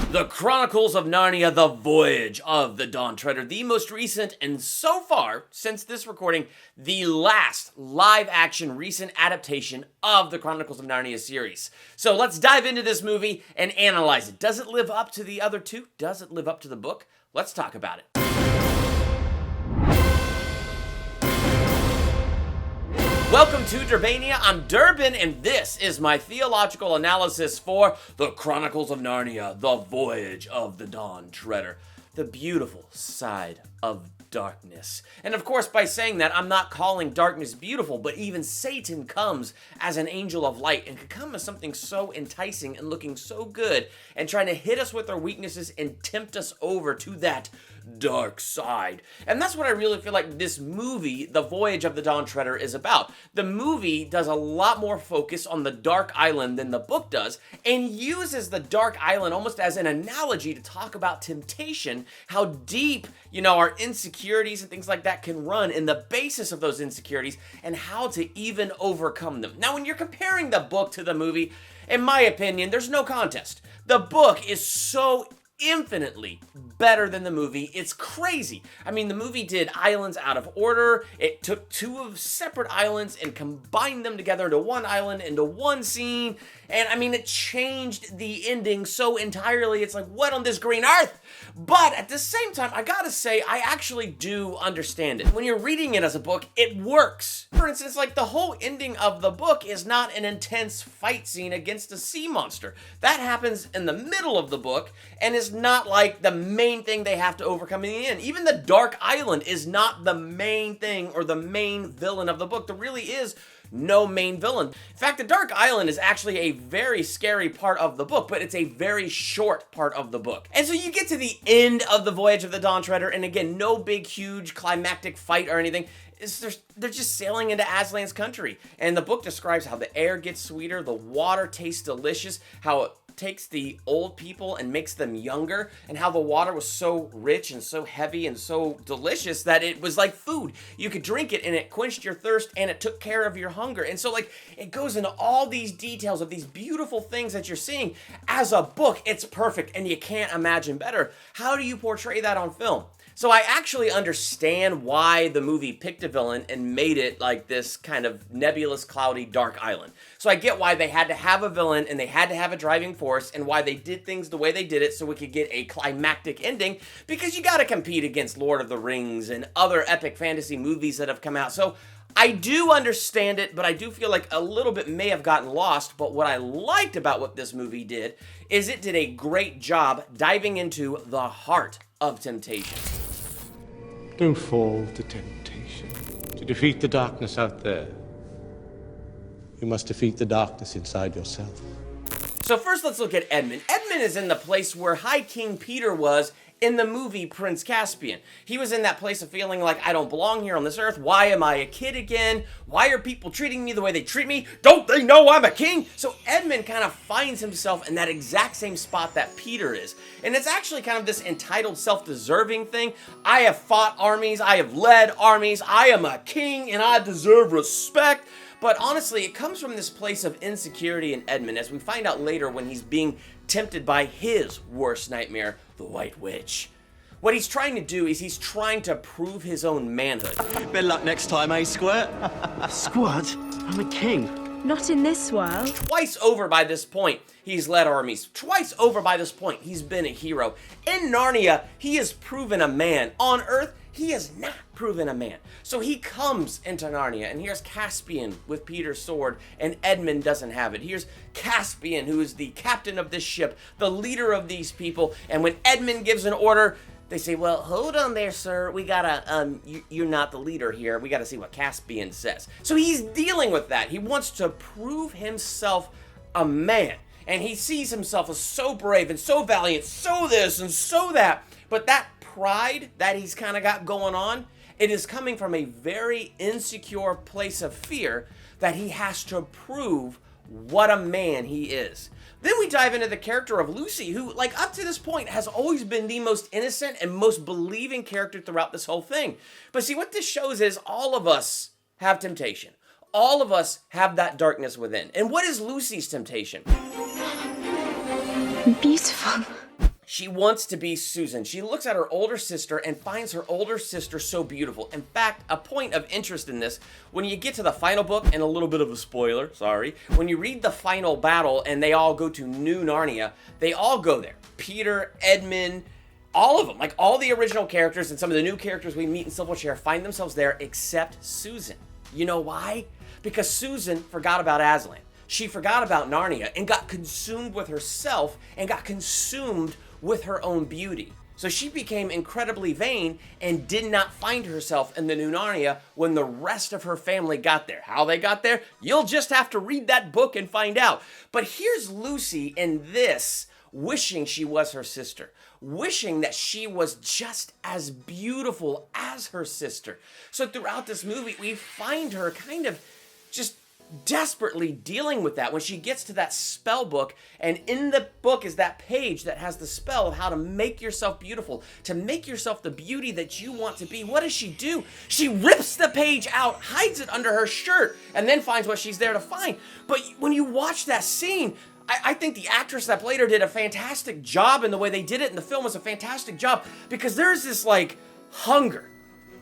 The Chronicles of Narnia, The Voyage of the Dawn Treader, the most recent and so far, since this recording, the last live-action recent adaptation of the Chronicles of Narnia series. So let's dive into this movie and analyze it. Does it live up to the other two? Does it live up to the book? Let's talk about it. Welcome to Durbania. I'm Durbin, and this is my theological analysis for The Chronicles of Narnia, The Voyage of the Dawn Treader, the beautiful side of darkness. And of course, by saying that, I'm not calling darkness beautiful, but even Satan comes as an angel of light and can come as something so enticing and looking so good and trying to hit us with our weaknesses and tempt us over to that dark side. And that's what I really feel like this movie, The Voyage of the Dawn Treader, is about. The movie does a lot more focus on the Dark Island than the book does, and uses the Dark Island almost as an analogy to talk about temptation, how deep, our insecurities and things like that can run in the basis of those insecurities, and how to even overcome them. Now, when you're comparing the book to the movie, in my opinion, there's no contest. The book is so infinitely better than the movie. It's crazy. I mean, the movie did islands out of order. It took two of separate islands and combined them together into one island, into one scene. And I mean, it changed the ending so entirely. It's like, what on this green earth? But at the same time, I gotta say, I actually do understand it. When you're reading it as a book, it works. For instance, like the whole ending of the book is not an intense fight scene against a sea monster. That happens in the middle of the book and is not like the main thing they have to overcome in the end. Even the Dark Island is not the main thing or the main villain of the book. There really is no main villain. In fact, the Dark Island is actually a very scary part of the book, but it's a very short part of the book. And so you get to the end of the Voyage of the Dawn Treader, and again, no big, huge, climactic fight or anything. They're just sailing into Aslan's country. And the book describes how the air gets sweeter, the water tastes delicious, how it takes the old people and makes them younger, and how the water was so rich and so heavy and so delicious that it was like food. You could drink it and it quenched your thirst and it took care of your hunger. And so like it goes into all these details of these beautiful things that you're seeing. As a book, it's perfect and you can't imagine better. How do you portray that on film? So I actually understand why the movie picked a villain and made it like this kind of nebulous, cloudy, dark island. So I get why they had to have a villain and they had to have a driving force and why they did things the way they did it so we could get a climactic ending, because you gotta compete against Lord of the Rings and other epic fantasy movies that have come out. So I do understand it, but I do feel like a little bit may have gotten lost. But what I liked about what this movie did is it did a great job diving into the heart of temptation. Don't fall to temptation. To defeat the darkness out there, you must defeat the darkness inside yourself. So first, let's look at Edmund. Edmund is in the place where High King Peter was in the movie Prince Caspian. He was in that place of feeling like, I don't belong here on this earth. Why am I a kid again? Why are people treating me the way they treat me? Don't they know I'm a king? So Edmund kind of finds himself in that exact same spot that Peter is. And it's actually kind of this entitled, self-deserving thing. I have fought armies. I have led armies. I am a king and I deserve respect. But honestly, it comes from this place of insecurity in Edmund, as we find out later when he's being tempted by his worst nightmare, the White Witch. What he's trying to do is he's trying to prove his own manhood. Better luck next time, eh, Squirt? Squirt? I'm a king. Not in this world. Twice over by this point, he's led armies. Twice over by this point, he's been a hero. In Narnia, he has proven a man. On Earth, he has not proven a man. So he comes into Narnia, and here's Caspian with Peter's sword, and Edmund doesn't have it. Here's Caspian, who is the captain of this ship, the leader of these people, and when Edmund gives an order, they say, well, hold on there, sir. We gotta, you're not the leader here. We gotta see what Caspian says. So he's dealing with that. He wants to prove himself a man. And he sees himself as so brave and so valiant, so this and so that. But that pride that he's kind of got going on, it is coming from a very insecure place of fear that he has to prove what a man he is. Then we dive into the character of Lucy, who, like, up to this point has always been the most innocent and most believing character throughout this whole thing. But see, what this shows is all of us have temptation. All of us have that darkness within. And what is Lucy's temptation? Beautiful. She wants to be Susan. She looks at her older sister and finds her older sister so beautiful. In fact, a point of interest in this, when you get to the final book, and a little bit of a spoiler, sorry, when you read the final battle and they all go to New Narnia, they all go there. Peter, Edmund, all of them, like all the original characters and some of the new characters we meet in Silverchair find themselves there except Susan. You know why? Because Susan forgot about Aslan. She forgot about Narnia and got consumed with herself and got consumed with her own beauty. So she became incredibly vain and did not find herself in the New Narnia when the rest of her family got there. How they got there? You'll just have to read that book and find out. But here's Lucy in this, wishing she was her sister, wishing that she was just as beautiful as her sister. So throughout this movie, we find her kind of just desperately dealing with that when she gets to that spell book, and in the book is that page that has the spell of how to make yourself beautiful, to make yourself the beauty that you want to be. What does she do? She rips the page out, hides it under her shirt, and then finds what she's there to find. But when you watch that scene, I think the actress that played her did a fantastic job, and the way they did it in the film was a fantastic job, because there's this like hunger.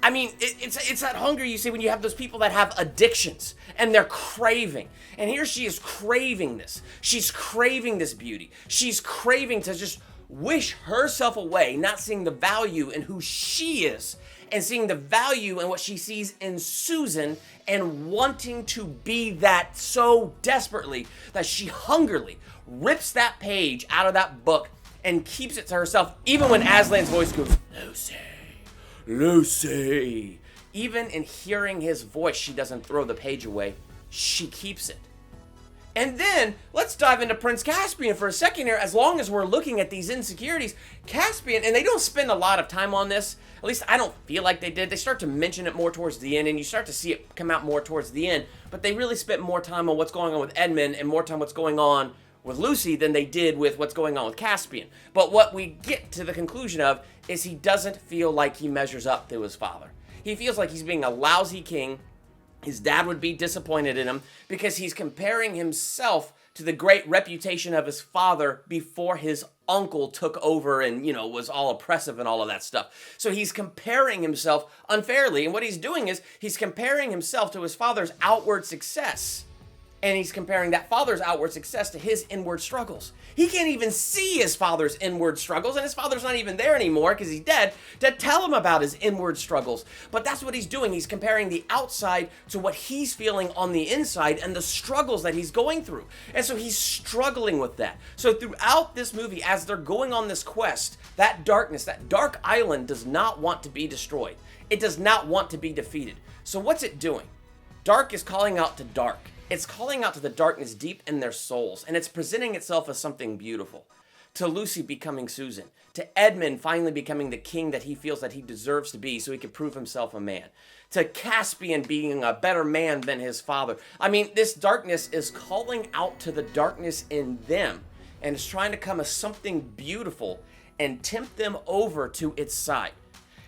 I mean, it's that hunger you see when you have those people that have addictions and they're craving. And here she is craving this. She's craving this beauty. She's craving to just wish herself away, not seeing the value in who she is and seeing the value in what she sees in Susan and wanting to be that so desperately that she hungrily rips that page out of that book and keeps it to herself, even when Aslan's voice goes, "Lucy, Lucy." Even in hearing his voice, she doesn't throw the page away. She keeps it. And then, let's dive into Prince Caspian for a second here, as long as we're looking at these insecurities. Caspian, and they don't spend a lot of time on this, at least I don't feel like they did. They start to mention it more towards the end, and you start to see it come out more towards the end, but they really spent more time on what's going on with Edmund and more time what's going on with Lucy than they did with what's going on with Caspian. But what we get to the conclusion of is he doesn't feel like he measures up to his father. He feels like he's being a lousy king. His dad would be disappointed in him because he's comparing himself to the great reputation of his father before his uncle took over and, was all oppressive and all of that stuff. So he's comparing himself unfairly, and what he's doing is he's comparing himself to his father's outward success. And he's comparing that father's outward success to his inward struggles. He can't even see his father's inward struggles, and his father's not even there anymore because he's dead to tell him about his inward struggles. But that's what he's doing. He's comparing the outside to what he's feeling on the inside and the struggles that he's going through. And so he's struggling with that. So throughout this movie, as they're going on this quest, that darkness, that dark island does not want to be destroyed. It does not want to be defeated. So what's it doing? Dark is calling out to dark. It's calling out to the darkness deep in their souls, and it's presenting itself as something beautiful. To Lucy becoming Susan, to Edmund finally becoming the king that he feels that he deserves to be so he can prove himself a man, to Caspian being a better man than his father. I mean, this darkness is calling out to the darkness in them, and it's trying to come as something beautiful and tempt them over to its side.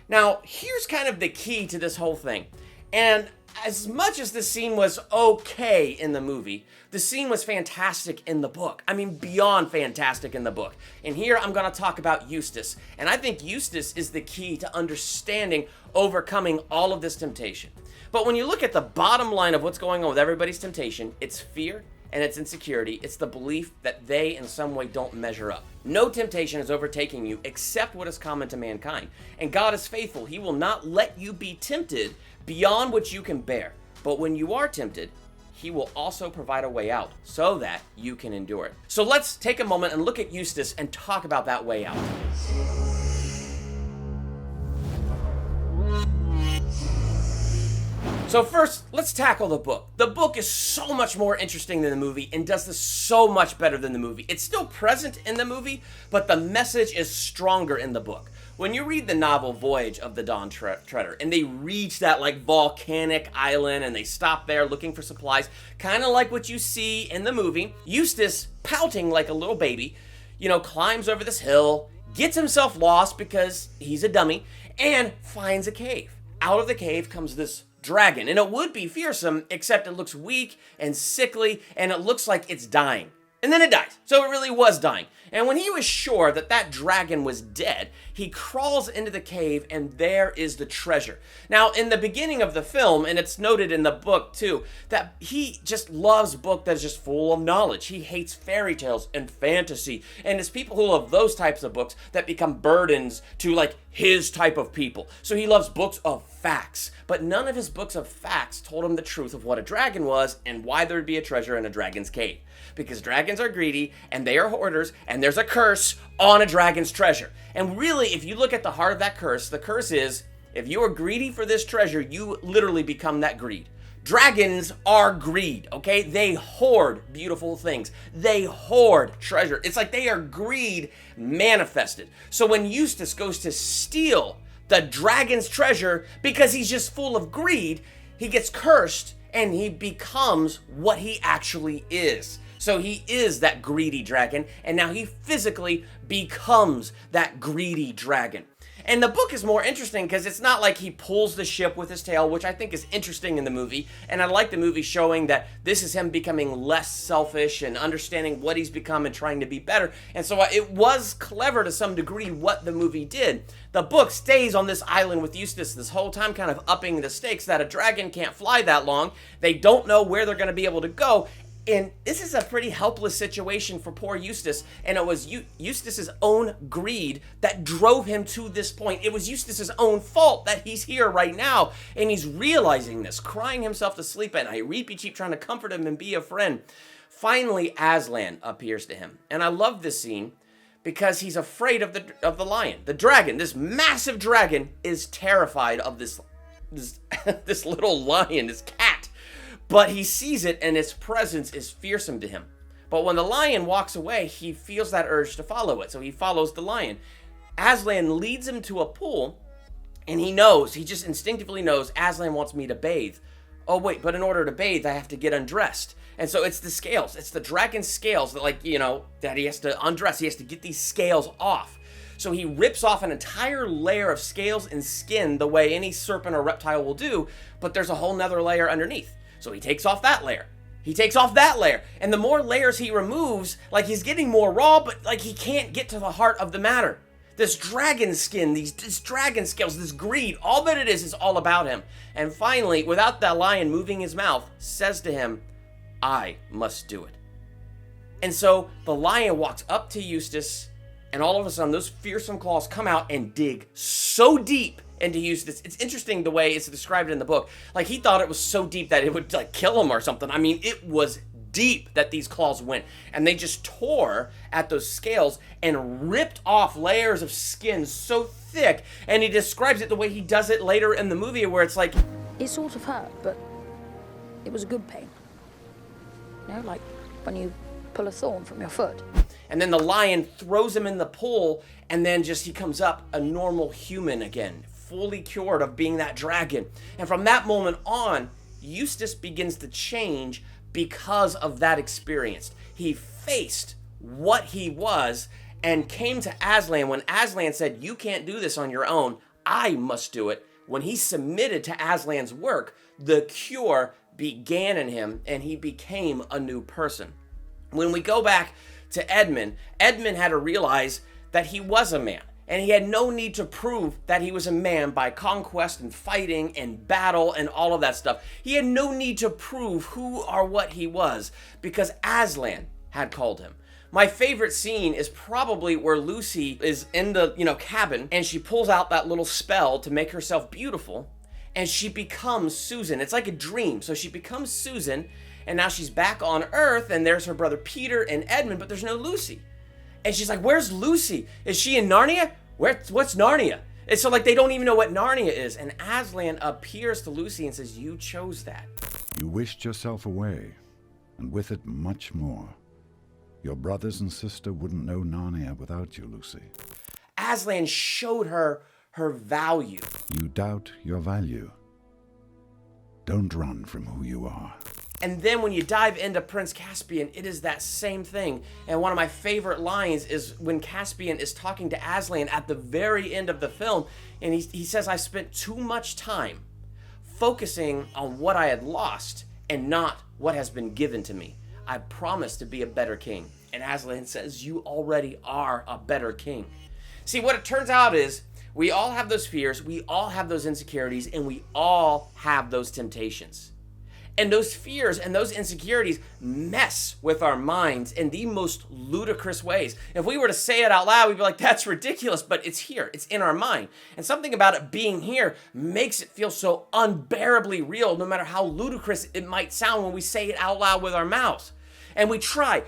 Now, here's kind of the key to this whole thing, and as much as the scene was okay in the movie, the scene was fantastic in the book. I mean, beyond fantastic in the book. And here I'm going to talk about Eustace. And I think Eustace is the key to understanding overcoming all of this temptation. But when you look at the bottom line of what's going on with everybody's temptation, it's fear and it's insecurity. It's the belief that they in some way don't measure up. No temptation is overtaking you except what is common to mankind. And God is faithful. He will not let you be tempted beyond what you can bear. But when you are tempted, he will also provide a way out so that you can endure it. So let's take a moment and look at Eustace and talk about that way out. So first, let's tackle the book. The book is so much more interesting than the movie and does this so much better than the movie. It's still present in the movie, but the message is stronger in the book. When you read the novel Voyage of the Dawn Treader, and they reach that volcanic island and they stop there looking for supplies, kind of like what you see in the movie, Eustace, pouting like a little baby, climbs over this hill, gets himself lost because he's a dummy, and finds a cave. Out of the cave comes this dragon, and it would be fearsome, except it looks weak and sickly, and it looks like it's dying. And then it dies. So it really was dying. And when he was sure that that dragon was dead, he crawls into the cave, and there is the treasure. Now, in the beginning of the film, and it's noted in the book too, that he just loves a book that is just full of knowledge. He hates fairy tales and fantasy. And it's people who love those types of books that become burdens to like his type of people. So he loves books of facts. But none of his books of facts told him the truth of what a dragon was and why there'd be a treasure in a dragon's cave. Because dragons are greedy, and they are hoarders, and there's a curse on a dragon's treasure. And really, if you look at the heart of that curse, the curse is, if you are greedy for this treasure, you literally become that greed. Dragons are greed, okay? They hoard beautiful things. They hoard treasure. It's like they are greed manifested. So when Eustace goes to steal the dragon's treasure because he's just full of greed, he gets cursed and he becomes what he actually is. So he is that greedy dragon, and now he physically becomes that greedy dragon. And the book is more interesting because it's not like he pulls the ship with his tail, which I think is interesting in the movie. And I like the movie showing that this is him becoming less selfish and understanding what he's become and trying to be better. And so it was clever to some degree what the movie did. The book stays on this island with Eustace this whole time, kind of upping the stakes that a dragon can't fly that long. They don't know where they're going to be able to go. And this is a pretty helpless situation for poor Eustace, and it was Eustace's own greed that drove him to this point. It was Eustace's own fault that he's here right now, and he's realizing this, crying himself to sleep at night, Reapy Cheap trying to comfort him and be a friend. Finally, Aslan appears to him, and I love this scene because he's afraid of the lion. The dragon, this massive dragon, is terrified of this little lion, this cat. But he sees it, and its presence is fearsome to him. But when the lion walks away, he feels that urge to follow it, so he follows the lion. Aslan leads him to a pool, and he just instinctively knows, Aslan wants me to bathe. Oh wait, but in order to bathe, I have to get undressed. And so it's the scales, it's the dragon's scales that that he has to undress. He has to get these scales off. So he rips off an entire layer of scales and skin the way any serpent or reptile will do, but there's a whole nother layer underneath. So he takes off that layer. He takes off that layer. And the more layers he removes, like he's getting more raw, but like he can't get to the heart of the matter. This dragon skin, this dragon scales, this greed, all that it is all about him. And finally, without the lion moving his mouth, says to him, I must do it. And so the lion walks up to Eustace, and all of a sudden those fearsome claws come out and dig so deep into Eustace. It's interesting the way it's described in the book. Like he thought it was so deep that it would like kill him or something. I mean, it was deep that these claws went, and they just tore at those scales and ripped off layers of skin so thick. And he describes it the way he does it later in the movie, where it's like, it sort of hurt, but it was a good pain. You know, like when you pull a thorn from your foot. And then the lion throws him in the pool, and then he comes up a normal human again, fully cured of being that dragon. And from that moment on, Eustace begins to change because of that experience. He faced what he was and came to Aslan when Aslan said, you can't do this on your own, I must do it. When he submitted to Aslan's work, the cure began in him and he became a new person. When we go back to Edmund had to realize that he was a man. And he had no need to prove that he was a man by conquest and fighting and battle and all of that stuff. He had no need to prove who or what he was because Aslan had called him. My favorite scene is probably where Lucy is in the, cabin, and she pulls out that little spell to make herself beautiful, and she becomes Susan. It's like a dream. So she becomes Susan, and now she's back on Earth, and there's her brother Peter and Edmund, but there's no Lucy. And she's like, where's Lucy? Is she in Narnia? What's Narnia? And so they don't even know what Narnia is. And Aslan appears to Lucy and says, you chose that. You wished yourself away, and with it much more. Your brothers and sister wouldn't know Narnia without you, Lucy. Aslan showed her value. You doubt your value. Don't run from who you are. And then when you dive into Prince Caspian, it is that same thing. And one of my favorite lines is when Caspian is talking to Aslan at the very end of the film, and he says, I spent too much time focusing on what I had lost and not what has been given to me. I promise to be a better king. And Aslan says, you already are a better king. See, what it turns out is, we all have those fears, we all have those insecurities, and we all have those temptations. And those fears and those insecurities mess with our minds in the most ludicrous ways. If we were to say it out loud, we'd be like, that's ridiculous, but it's here, it's in our mind. And something about it being here makes it feel so unbearably real, no matter how ludicrous it might sound when we say it out loud with our mouths. And we try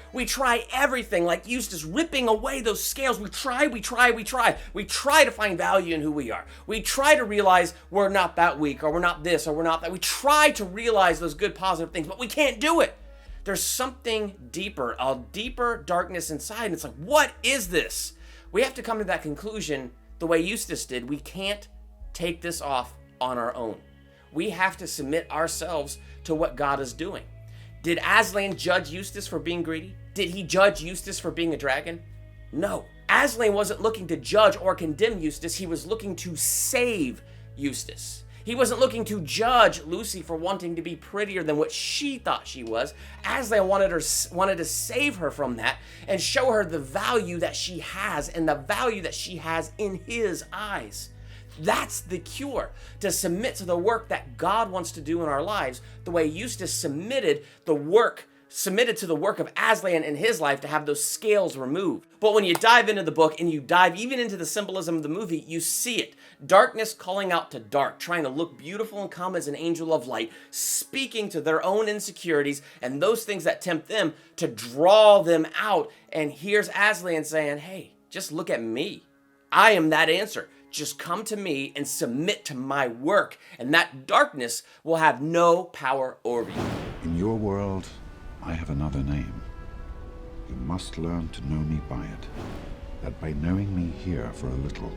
everything, like Eustace, ripping away those scales. We try to find value in who we are. We try to realize we're not that weak, or we're not this, or we're not that. We try to realize those good, positive things, but we can't do it. There's something deeper, a deeper darkness inside, and it's like, what is this? We have to come to that conclusion the way Eustace did. We can't take this off on our own. We have to submit ourselves to what God is doing. Did Aslan judge Eustace for being greedy? Did he judge Eustace for being a dragon? No. Aslan wasn't looking to judge or condemn Eustace. He was looking to save Eustace. He wasn't looking to judge Lucy for wanting to be prettier than what she thought she was. Aslan wanted to save her from that and show her the value that she has and the value that she has in his eyes. That's the cure, to submit to the work that God wants to do in our lives, the way Eustace submitted to the work of Aslan in his life to have those scales removed. But when you dive into the book and you dive even into the symbolism of the movie, you see it. Darkness calling out to dark, trying to look beautiful and come as an angel of light, speaking to their own insecurities and those things that tempt them to draw them out. And here's Aslan saying, hey, just look at me. I am that answer. Just come to me and submit to my work, and that darkness will have no power over you. In your world, I have another name. You must learn to know me by it, that by knowing me here for a little,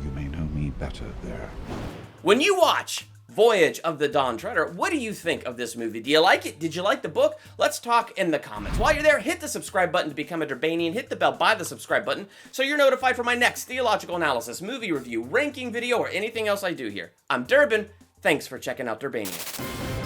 you may know me better there. When you watch Voyage of the Dawn Treader, what do you think of this movie? Do you like it? Did you like the book? Let's talk in the comments. While you're there, hit the subscribe button to become a Durbanian. Hit the bell by the subscribe button so you're notified for my next theological analysis, movie review, ranking video, or anything else I do here. I'm Durbin. Thanks for checking out Durbania.